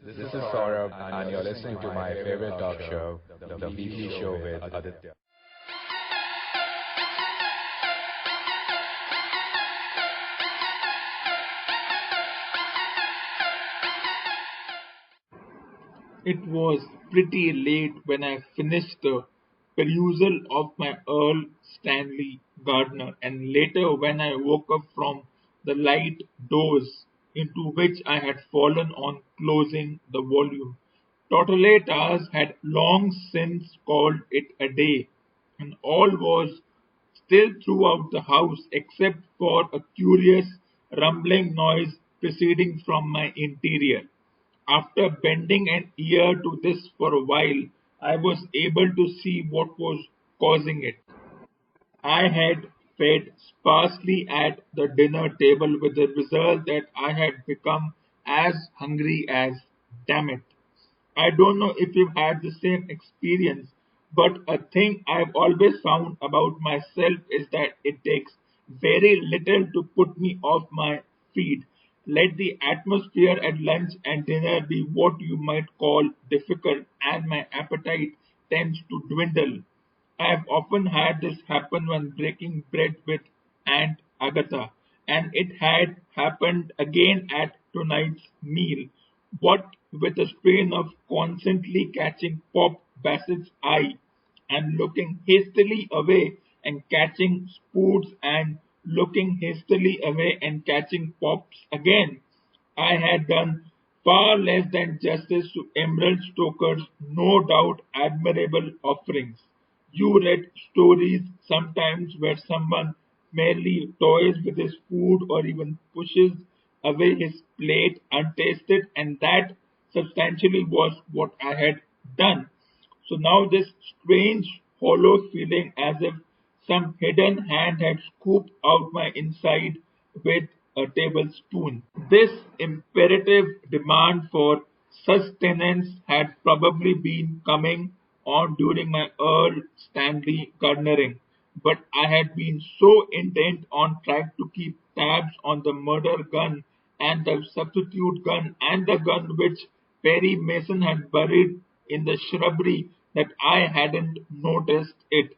This is Saurabh, and you're listening to my favorite talk show, The Weekly Show with Aditya. It was pretty late when I finished the perusal of my Earl Stanley Gardner, and later when I woke up from the light doze into which I had fallen on closing the volume. Totoletas had long since called it a day, and all was still throughout the house except for a curious rumbling noise proceeding from my interior. After bending an ear to this for a while, I was able to see what was causing it. I had fed sparsely at the dinner table with the result that I had become as hungry as, damn it. I don't know if you've had the same experience, but a thing I've always found about myself is that it takes very little to put me off my feet. Let the atmosphere at lunch and dinner be what you might call difficult, and my appetite tends to dwindle. I've often had this happen when breaking bread with Aunt Agatha, and it had happened again at tonight's meal. What with a strain of constantly catching Pop Bassett's eye and looking hastily away and catching Spoots and looking hastily away and catching Pops again, I had done far less than justice to Emerald Stoker's no doubt admirable offerings. You read stories sometimes where someone merely toys with his food or even pushes away his plate untasted, and that substantially was what I had done. So now this strange hollow feeling as if some hidden hand had scooped out my inside with a tablespoon. This imperative demand for sustenance had probably been coming on during my Earl Stanley garnering, but I had been so intent on trying to keep tabs on the murder gun and the substitute gun and the gun which Perry Mason had buried in the shrubbery that I hadn't noticed it.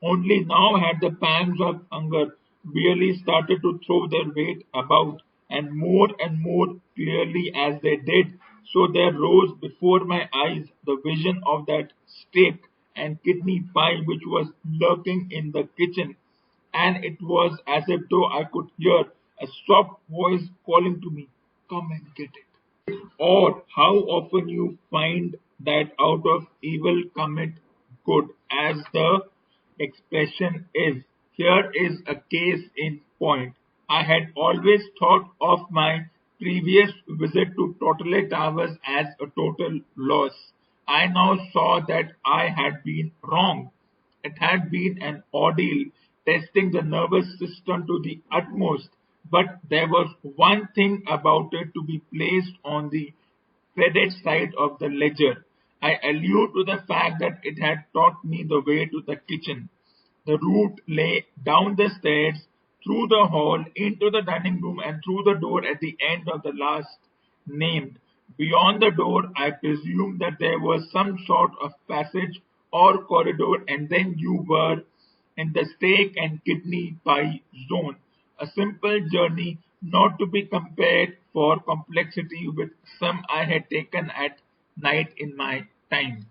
Only now had the pangs of hunger really started to throw their weight about, and more clearly as they did, so there rose before my eyes the vision of that steak and kidney pie which was lurking in the kitchen, and it was as if though I could hear a soft voice calling to me, "Come and get it." Or how often you find that out of evil cometh good, as the expression is. Here is a case in point. I had always thought of my previous visit to Totale Towers as a total loss. I now saw that I had been wrong. It had been an ordeal, testing the nervous system to the utmost, but there was one thing about it to be placed on the credit side of the ledger. I allude to the fact that it had taught me the way to the kitchen. The route lay down the stairs, through the hall, into the dining room, and through the door at the end of the last named. Beyond the door, I presumed that there was some sort of passage or corridor, and then you were in the steak and kidney pie zone. A simple journey not to be compared for complexity with some I had taken at night in my time.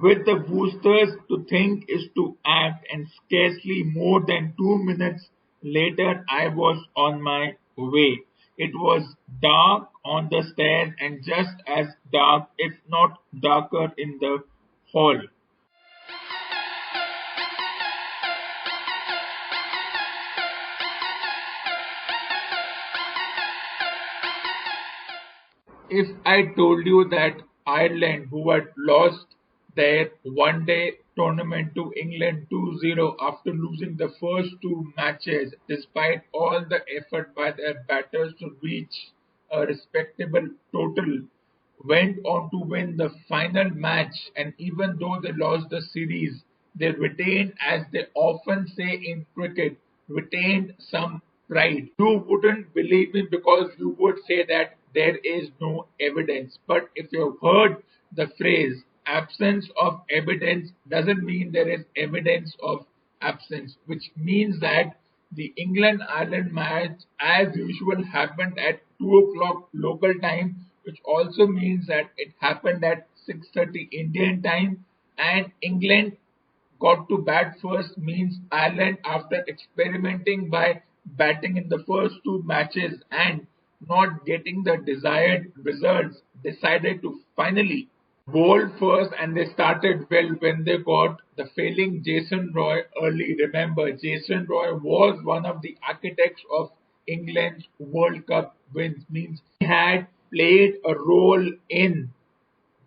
With the Woosters, to think is to act, and scarcely more than 2 minutes later I was on my way. It was dark on the stairs and just as dark, if not darker, in the hall. If I told you that Ireland, who had lost their one-day tournament to England 2-0 after losing the first two matches, despite all the effort by their batters to reach a respectable total, went on to win the final match, and even though they lost the series, they retained, as they often say in cricket, retained some pride. You wouldn't believe me because you would say that there is no evidence. But if you've heard the phrase absence of evidence, doesn't mean there is evidence of absence, which means that the England-Ireland match as usual happened at 2 o'clock local time, which also means that it happened at 6:30 Indian time, and England got to bat first, means Ireland, after experimenting by batting in the first two matches and not getting the desired results, decided to finally bowl first, and they started well when they got the failing Jason Roy early. Remember, Jason Roy was one of the architects of England's World Cup wins, means he had played a role in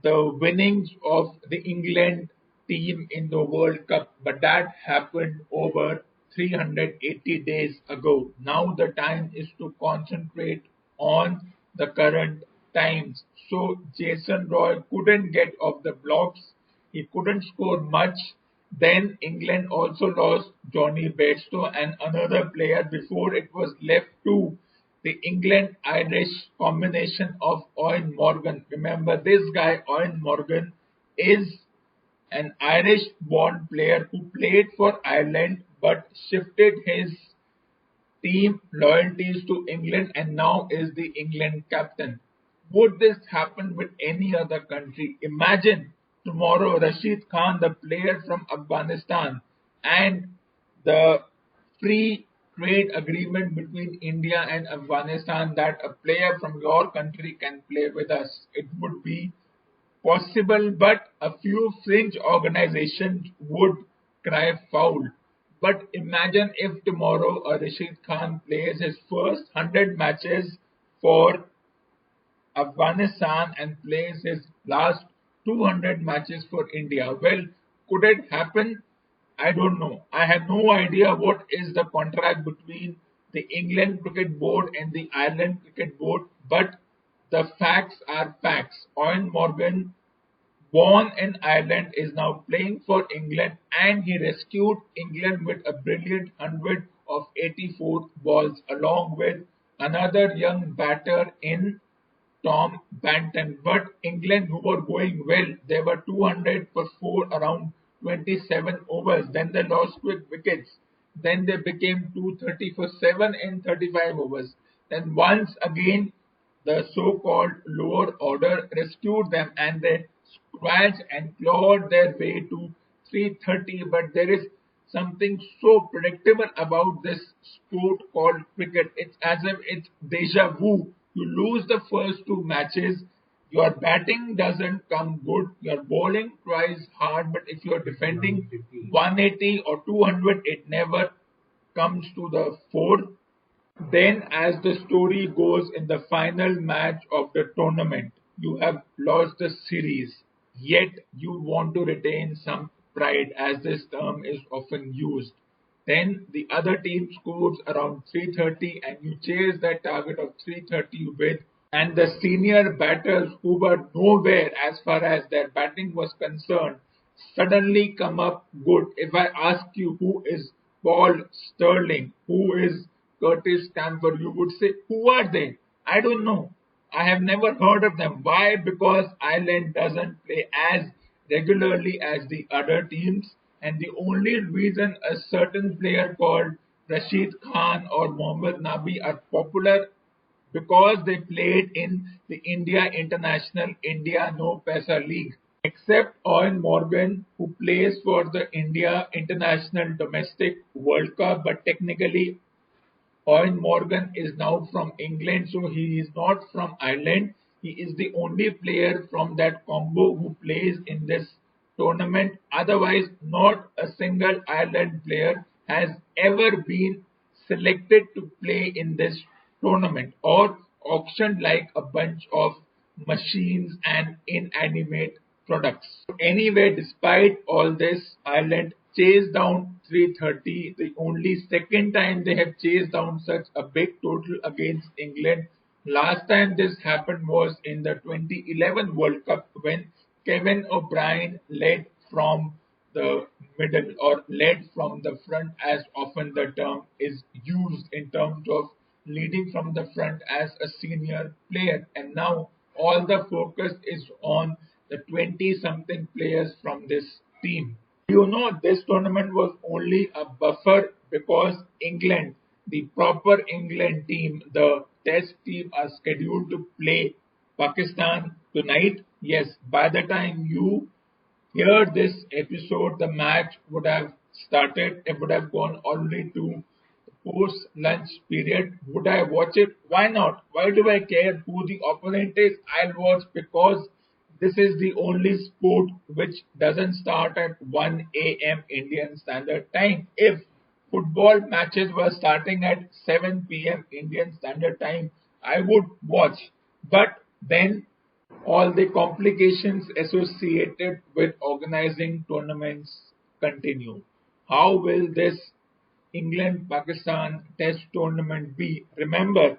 the winnings of the England team in the World Cup, but that happened over 380 days ago. Now the time is to concentrate on the current times. So Jason Roy couldn't get off the blocks. He couldn't score much. Then England also lost Johnny Bairstow and another player before it was left to the England-Irish combination of Eoin Morgan. Remember, this guy, Eoin Morgan, is an Irish-born player who played for Ireland but shifted his team loyalties to England and now is the England captain. Would this happen with any other country? Imagine tomorrow Rashid Khan, the player from Afghanistan, and the free trade agreement between India and Afghanistan that a player from your country can play with us. It would be possible, but a few fringe organizations would cry foul. But imagine if tomorrow a Rashid Khan plays his first 100 matches for Afghanistan and plays his last 200 matches for India. Well, could it happen? I don't know. I have no idea what is the contract between the England Cricket Board and the Ireland Cricket Board, but the facts are facts. Eoin Morgan, born in Ireland, is now playing for England and he rescued England with a brilliant 100 of 84 balls along with another young batter in Tom Banton. But England, who were going well, they were 200 for 4 around 27 overs. Then they lost quick wickets. Then they became 230 for 7 in 35 overs. Then once again, the so-called lower order rescued them and they scratched and clawed their way to 330. But there is something so predictable about this sport called cricket. It's as if it's deja vu. You lose the first two matches, your batting doesn't come good, your bowling tries hard, but if you're defending 180 or 200, it never comes to the fore. Then, as the story goes in the final match of the tournament, you have lost the series, yet you want to retain some pride, as this term is often used. Then the other team scores around 330 and you chase that target of 330 with, and the senior batters who were nowhere as far as their batting was concerned suddenly come up good. If I ask you who is Paul Sterling, who is Curtis Stamper, you would say, who are they? I don't know. I have never heard of them. Why? Because Ireland doesn't play as regularly as the other teams, and the only reason a certain player called Rashid Khan or Mohammad Nabi are popular because they played in the India International India No Paisa League. Except Eoin Morgan, who plays for the India International Domestic World Cup, but technically Eoin Morgan is now from England, so he is not from Ireland. He is the only player from that combo who plays in this tournament. Otherwise, not a single Ireland player has ever been selected to play in this tournament or auctioned like a bunch of machines and inanimate products. Anyway, despite all this, Ireland chased down 330, the only second time they have chased down such a big total against England. Last time this happened was in the 2011 World Cup when Kevin O'Brien led from the middle or led from the front, as often the term is used in terms of leading from the front as a senior player, and now all the focus is on the 20 something players from this team. You know, this tournament was only a buffer because England, the proper England team, the test team, are scheduled to play Pakistan tonight. Yes, by the time you hear this episode, the match would have started. It would have gone already to the post lunch period. Would I watch it? Why not? Why do I care who the opponent is? I'll watch because this is the only sport which doesn't start at 1 a.m. Indian Standard Time. If football matches were starting at 7 p.m. Indian Standard Time, I would watch. But then all the complications associated with organizing tournaments continue. How will this England Pakistan Test tournament be? Remember,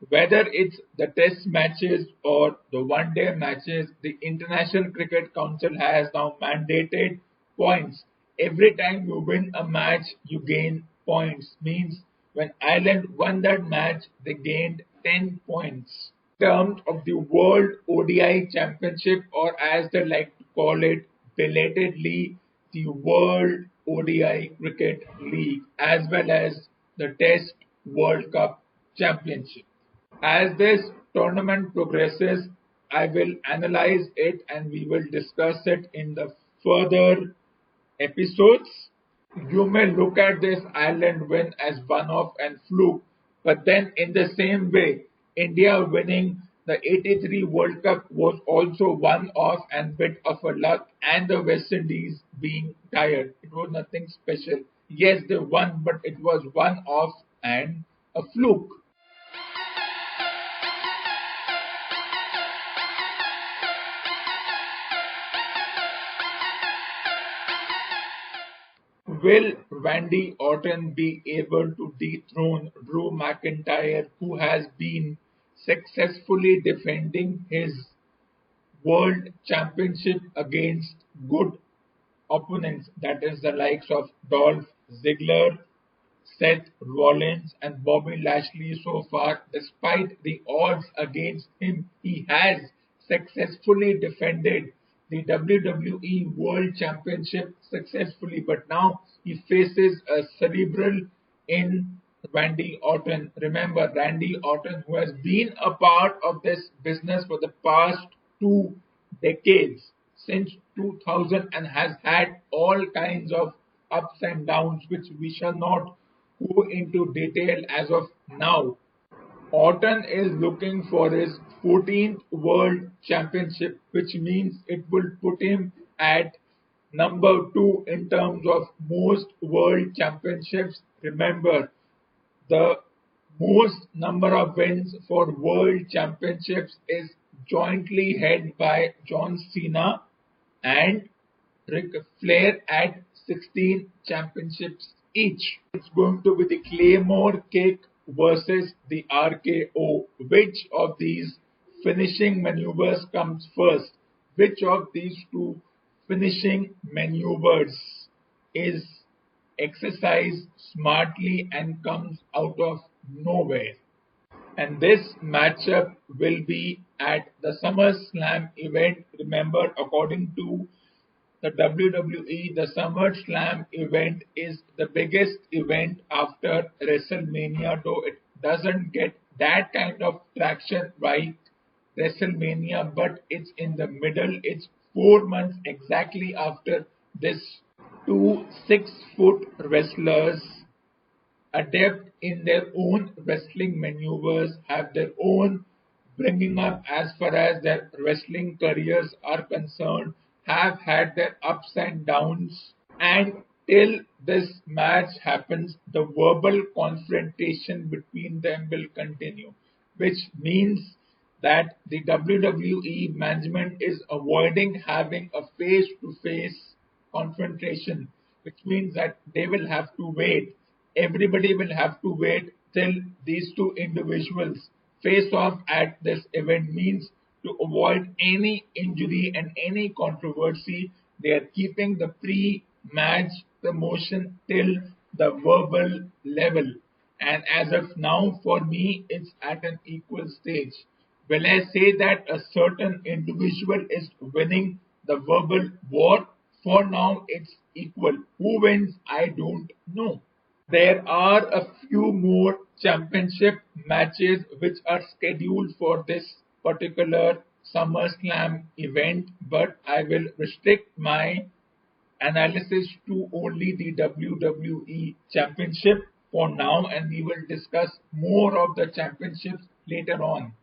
whether it's the test matches or the one day matches, the International Cricket Council has now mandated points. Every time you win a match, you gain points. Means when Ireland won that match, they gained 10 points. Terms of the World ODI Championship, or as they like to call it belatedly, the World ODI Cricket League, as well as the Test World Cup Championship. As this tournament progresses, I will analyze it and we will discuss it in the further episodes. You may look at this Ireland win as one-off and fluke, but then in the same way, India winning the 83 World Cup was also one-off and bit of a luck, and the West Indies being tired. It was nothing special. Yes, they won, but it was one-off and a fluke. Will Randy Orton be able to dethrone Drew McIntyre, who has been successfully defending his World Championship against good opponents, that is the likes of Dolph Ziggler, Seth Rollins and Bobby Lashley? So far, despite the odds against him, he has successfully defended the WWE World Championship successfully, but now he faces a cerebral in Randy Orton. Remember, Randy Orton, who has been a part of this business for the past 2 decades, since 2000, and has had all kinds of ups and downs, which we shall not go into detail as of now. Orton is looking for his 14th World Championship, which means it will put him at number 2 in terms of most World Championships. Remember, the most number of wins for World Championships is jointly held by John Cena and Ric Flair at 16 championships each. It's going to be the Claymore Kick versus the RKO. Which of these finishing maneuvers comes first? Which of these two finishing maneuvers is exercised smartly and comes out of nowhere? And this matchup will be at the SummerSlam event. Remember, according to the WWE, the SummerSlam event is the biggest event after WrestleMania, though it doesn't get that kind of traction like WrestleMania, but it's in the middle. It's 4 months exactly after this. Two 6-foot wrestlers, adept in their own wrestling maneuvers, have their own bringing up as far as their wrestling careers are concerned, have had their ups and downs, and till this match happens, the verbal confrontation between them will continue, which means that the WWE management is avoiding having a face-to-face confrontation, which means that they will have to wait. Everybody will have to wait till these two individuals face off at this event, means to avoid any injury and any controversy. They are keeping the pre-match promotion till the verbal level. And as of now, for me, it's at an equal stage. When I say that a certain individual is winning the verbal war, for now it's equal. Who wins, I don't know. There are a few more championship matches which are scheduled for this particular SummerSlam event, but I will restrict my analysis to only the WWE Championship for now, and we will discuss more of the championships later on.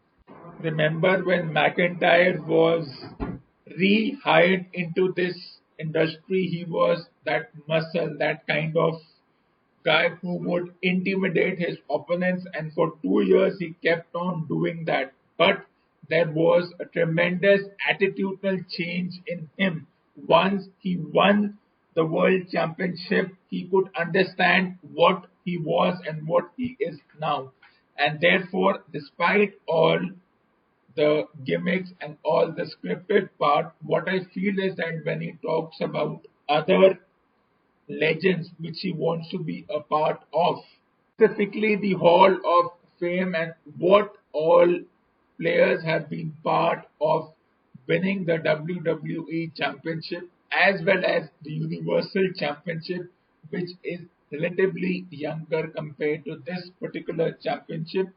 Remember when McIntyre was rehired into this industry, he was that muscle, that kind of guy who would intimidate his opponents, and for 2 years he kept on doing that. But there was a tremendous attitudinal change in him. Once he won the world championship, he could understand what he was and what he is now. And therefore, despite all the gimmicks and all the scripted part, what I feel is that when he talks about other legends which he wants to be a part of, specifically the Hall of Fame and what all players have been part of winning the WWE Championship as well as the Universal Championship, which is relatively younger compared to this particular championship.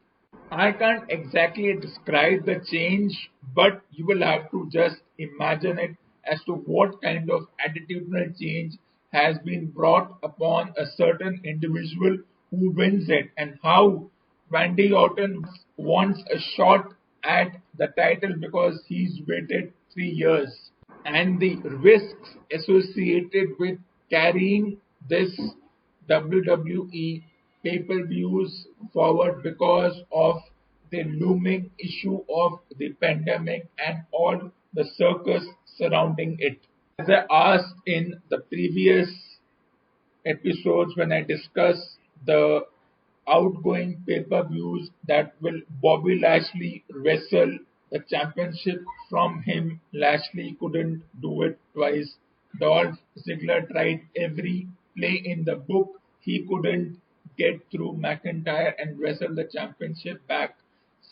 I can't exactly describe the change, but you will have to just imagine it as to what kind of attitudinal change has been brought upon a certain individual who wins it, and how Randy Orton wants a shot at the title because he's waited 3 years, and the risks associated with carrying this WWE pay-per-views forward because of the looming issue of the pandemic and all the circus surrounding it. As I asked in the previous episodes when I discussed the outgoing pay-per-views, that will Bobby Lashley wrestle the championship from him? Lashley couldn't do it twice. Dolph Ziggler tried every play in the book. He couldn't get through McIntyre and wrestle the championship back.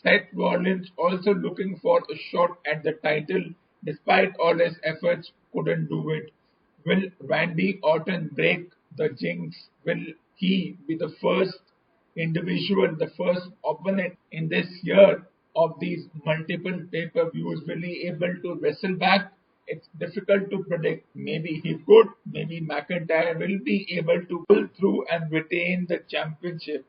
Seth Rollins also looking for a shot at the title. Despite all his efforts, couldn't do it. Will Randy Orton break the jinx? Will he be the first individual, the first opponent in this year of these multiple pay-per-views? Will he able to wrestle back? It's difficult to predict. Maybe he could. Maybe McIntyre will be able to pull through and retain the championship.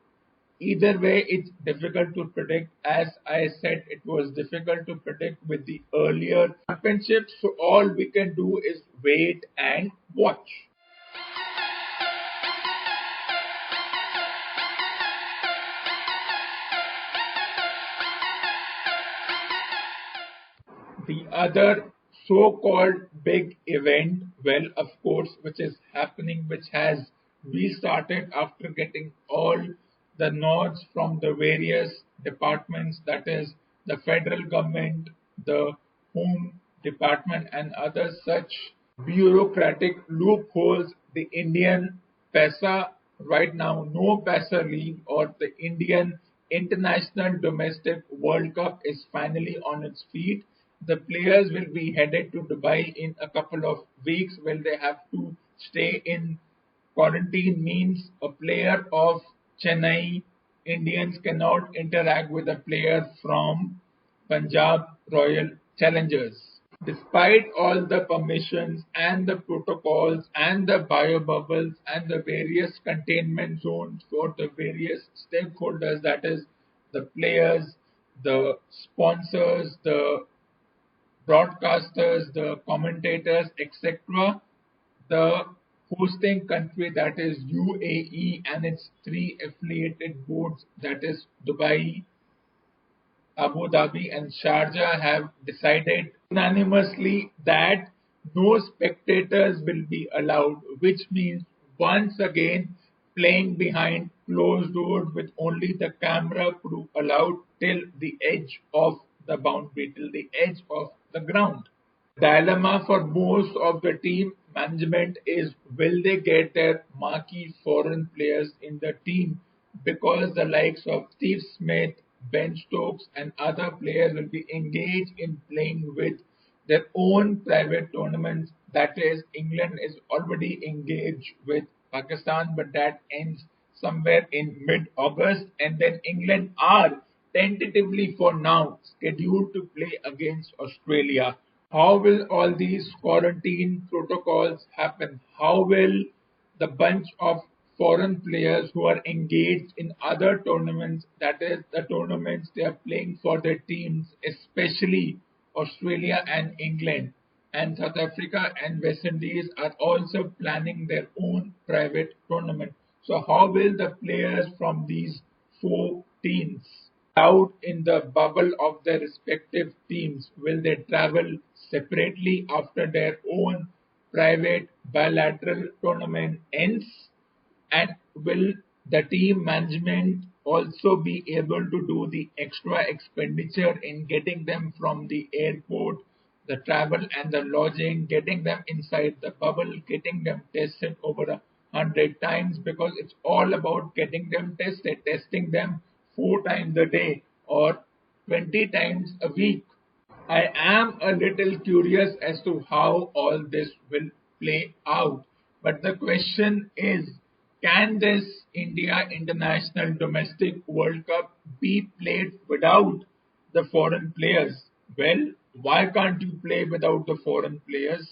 Either way, it's difficult to predict. As I said, it was difficult to predict with the earlier championships. So all we can do is wait and watch. The other so-called big event, well, of course, which is happening, which has restarted after getting all the nods from the various departments, that is the federal government, the home department and other such bureaucratic loopholes. The Indian Paisa, right now no Paisa League, or the Indian International Domestic World Cup is finally on its feet. The players will be headed to Dubai in a couple of weeks. Will they have to stay in quarantine? Means a player of Chennai Indians cannot interact with a player from Punjab Royal Challengers. Despite all the permissions and the protocols and the bio bubbles and the various containment zones for the various stakeholders, that is the players, the sponsors, the broadcasters, the commentators, etc., the hosting country, that is UAE, and its three affiliated boards, that is Dubai, Abu Dhabi and Sharjah, have decided unanimously that no spectators will be allowed, which means once again playing behind closed doors with only the camera crew allowed till the edge of the boundary, till the edge of the ground. Dilemma for most of the team management is, will they get their marquee foreign players in the team because the likes of Steve Smith, Ben Stokes, and other players will be engaged in playing with their own private tournaments. That is, England is already engaged with Pakistan, but that ends somewhere in mid-August, and then England are tentatively for now scheduled to play against Australia. How will all these quarantine protocols happen? How will the bunch of foreign players who are engaged in other tournaments, that is, the tournaments they are playing for their teams, especially Australia and England, and South Africa and West Indies are also planning their own private tournament. So, how will the players from these four teams out in the bubble of their respective teams? Will they travel separately after their own private bilateral tournament ends? And will the team management also be able to do the extra expenditure in getting them from the airport, the travel and the lodging, getting them inside the bubble, getting them tested over 100 times, because it's all about getting them tested, testing them 4 times a day or 20 times a week. I am a little curious as to how all this will play out. But the question is, can this India International Domestic World Cup be played without the foreign players? Well, why can't you play without the foreign players?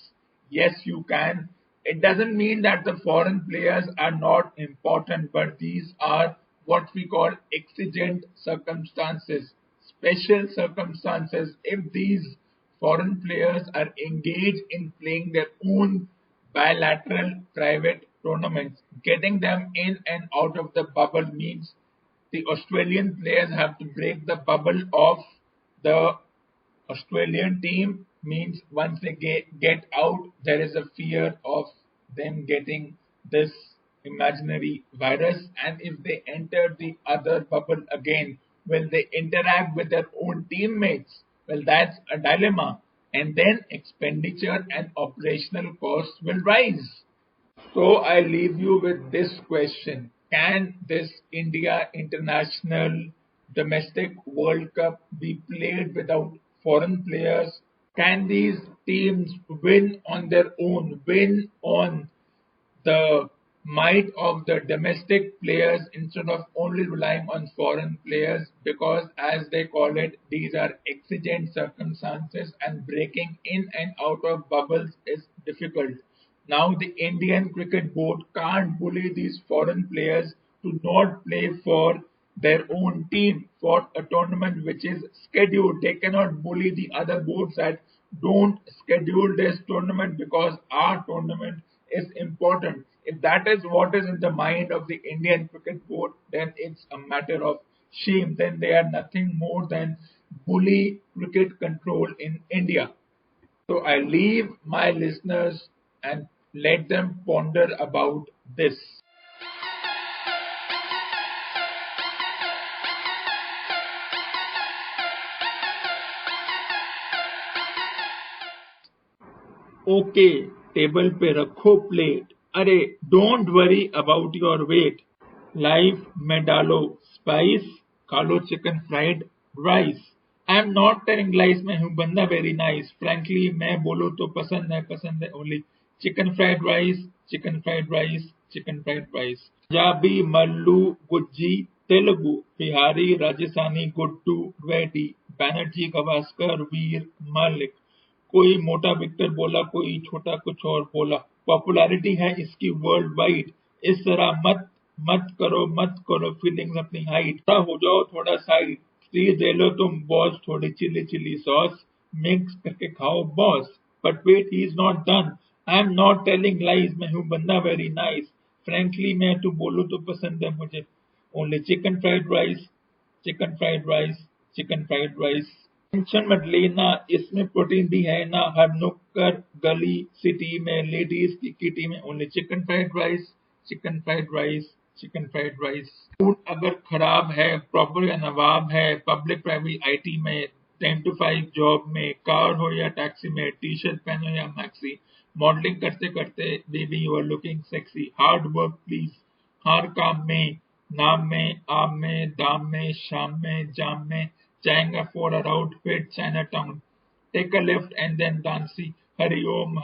Yes, you can. It doesn't mean that the foreign players are not important, but these are what we call exigent circumstances, special circumstances. If these foreign players are engaged in playing their own bilateral private tournaments, getting them in and out of the bubble means the Australian players have to break the bubble of the Australian team, means once they get out, there is a fear of them getting this imaginary virus. And if they enter the other bubble again, will they interact with their own teammates? Well, that's a dilemma. And then expenditure and operational costs will rise. So I leave you with this question. Can this India International Domestic World Cup be played without foreign players? Can these teams win on their own, win on the might of the domestic players instead of only relying on foreign players? Because, as they call it, these are exigent circumstances and breaking in and out of bubbles is difficult. Now, the Indian Cricket Board can't bully these foreign players to not play for their own team for a tournament which is scheduled. They cannot bully the other boards that don't schedule this tournament because our tournament is important. If that is what is in the mind of the Indian Cricket Board, then it's a matter of shame. Then they are nothing more than bully cricket control in India. So I leave my listeners and let them ponder about this. Okay, table पे रखो plate, अरे don't worry about your weight, life में डालो spice, खा लो chicken fried rice. I am not telling lies, मैं हूँ बंदा वेरी नाइस, फ्रैंकली मैं बोलूँ तो पसंद है only chicken fried rice, chicken fried rice, chicken fried rice. Punjabi, Mallu, Gujju, Telugu, Bihari, Rajasthani, Guddu, Reddy, Banerjee, Gavaskar, Veer, Malik. कोई मोटा विक्टर बोला, कोई छोटा कुछ और बोला। पॉपुलैरिटी है इसकी वर्ल्ड वाइड, इस तरह मत करो फीलिंग्स अपनी हाइट। हो जाओ थोड़ा साइड, प्लीज दे लो तुम बॉस थोड़ी चिली सॉस, मिक्स करके खाओ boss. But wait, he is not done, I am not telling lies, मैं हूँ बंदा वेरी नाइस, फ्रेंकली मैं तो बोलूँ तो पसंद है मुझे only chicken fried rice, chicken fried rice, chicken fried rice. Tension मत लेना, इसमें प्रोटीन भी है ना, हर नुक्कड़ गली सिटी में लेडीज की किटी में only chicken fried rice, chicken fried rice, chicken fried rice. Food अगर खराब है, प्रॉपर या नवाब है, पब्लिक प्राइवेट आईटी में 10 to 5 जॉब में, कार हो या टैक्सी में, टी शर्ट पहनो या मैक्सी, मॉडलिंग करते करते baby you are looking sexy, hard work please, हर काम में नाम में, आम में, दाम में, शाम में, जाम में, जाएंगे for our outfit, Chinatown. Take a left and then Dancy. Hari Om,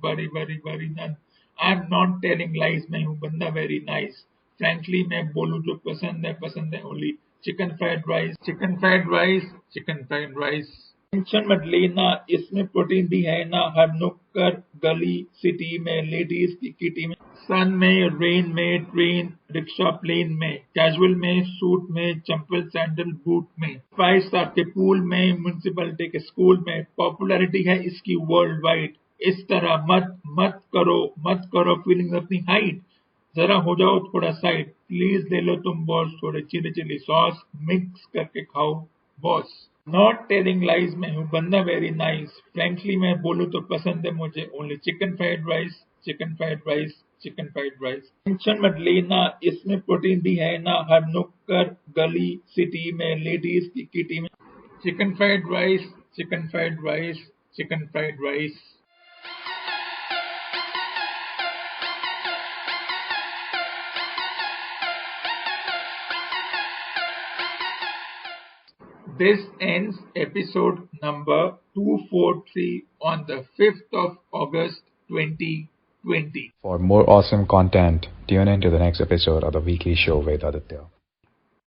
very, very, very none. I'm not telling lies, मैं हूँ बंदा very nice. Frankly, मैं बोलूँ जो पसंद है only chicken fried rice, chicken fried rice, chicken fried rice. Tension मत लेना, इसमें प्रोटीन भी है ना, हर नुक्कड़ गली सिटी में लेडीज की किटी में, सन में, रेन में, ट्रेन रिक्शा प्लेन में, कैजुअल में, सूट में, चंपल सैंडल बूट में, 5 स्टार के पूल में, म्यूनसिपैलिटी के स्कूल में, पॉपुलैरिटी है इसकी वर्ल्ड वाइड. इस तरह मत करो फीलिंग अपनी हाइट, जरा हो जाओ थोड़ा साइड, प्लीज ले लो तुम बॉस थोड़े चिली चिली सॉस मिक्स करके खाओ बॉस. नॉट टेलिंग लाइज, मैं हूँ बंदा वेरी नाइस. फ्रेंकली मैं बोलूँ तो पसंद है मुझे only chicken fried rice, chicken fried rice, chicken fried rice. Tension मत लेना, इसमें प्रोटीन भी है ना, हर नुक्कड़ गली सिटी में लेडीज की किटी में, chicken fried rice, chicken fried rice, chicken fried rice. This ends episode number 243 on the 5th of August 2020. For more awesome content, tune in to the next episode of the Weekly Show with Aditya.